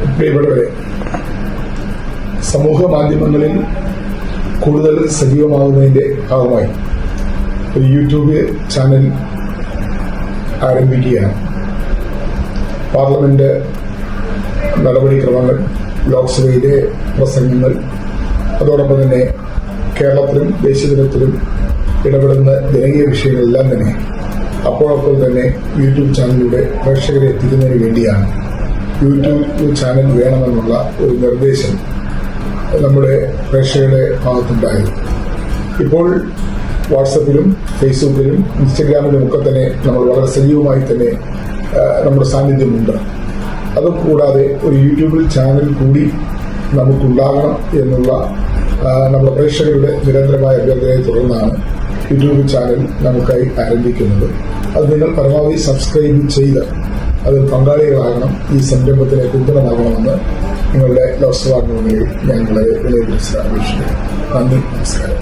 പ്രിയപ്പെട്ടവരെ, സമൂഹ മാധ്യമങ്ങളിൽ കൂടുതൽ സജീവമാകുന്നതിന്റെ ഭാഗമായി ഒരു യൂട്യൂബ് ചാനൽ ആരംഭിക്കുകയാണ്. പാർലമെന്റ് നടപടിക്രമങ്ങൾ, ലോക്സഭയിലെ പ്രസംഗങ്ങൾ, അതോടൊപ്പം തന്നെ കേരളത്തിലും ദേശീയതലത്തിലും ഇടപെടുന്ന ജനകീയ വിഷയങ്ങളെല്ലാം തന്നെ അപ്പോഴപ്പോൾ തന്നെ യൂട്യൂബ് ചാനലിലൂടെ പ്രേക്ഷകരെ എത്തിക്കുന്നതിന് വേണ്ടിയാണ് യൂട്യൂബ് ചാനൽ വേണമെന്നുള്ള ഒരു നിർദ്ദേശം നമ്മുടെ പ്രേക്ഷകരുടെ ഭാഗത്തുണ്ടായത്. ഇപ്പോൾ വാട്സപ്പിലും ഫേസ്ബുക്കിലും ഇൻസ്റ്റഗ്രാമിലും ഒക്കെ തന്നെ നമ്മൾ വളരെ സജീവമായി തന്നെ നമ്മുടെ സാന്നിധ്യമുണ്ട്. അതുകൂടാതെ ഒരു യൂട്യൂബിൽ ചാനൽ കൂടി നമുക്കുണ്ടാകണം എന്നുള്ള നമ്മുടെ പ്രേക്ഷകരുടെ നിരന്തരമായ അഭ്യർത്ഥനയെ തുടർന്നാണ് യൂട്യൂബ് ചാനൽ നമുക്കായി ആരംഭിക്കുന്നത്. അത് നിങ്ങൾ പരമാവധി സബ്സ്ക്രൈബ് ചെയ്ത് അതിൽ പങ്കാളികളാകണം, ഈ സംരംഭത്തിന് പിന്തുണ നൽകണമെന്ന് നിങ്ങളുടെ ലോക്സഭാ അംഗങ്ങളിൽ ഞാൻ വളരെ വിലയിരുത്തി അപേക്ഷിക്കുന്നു. നന്ദി, നമസ്കാരം.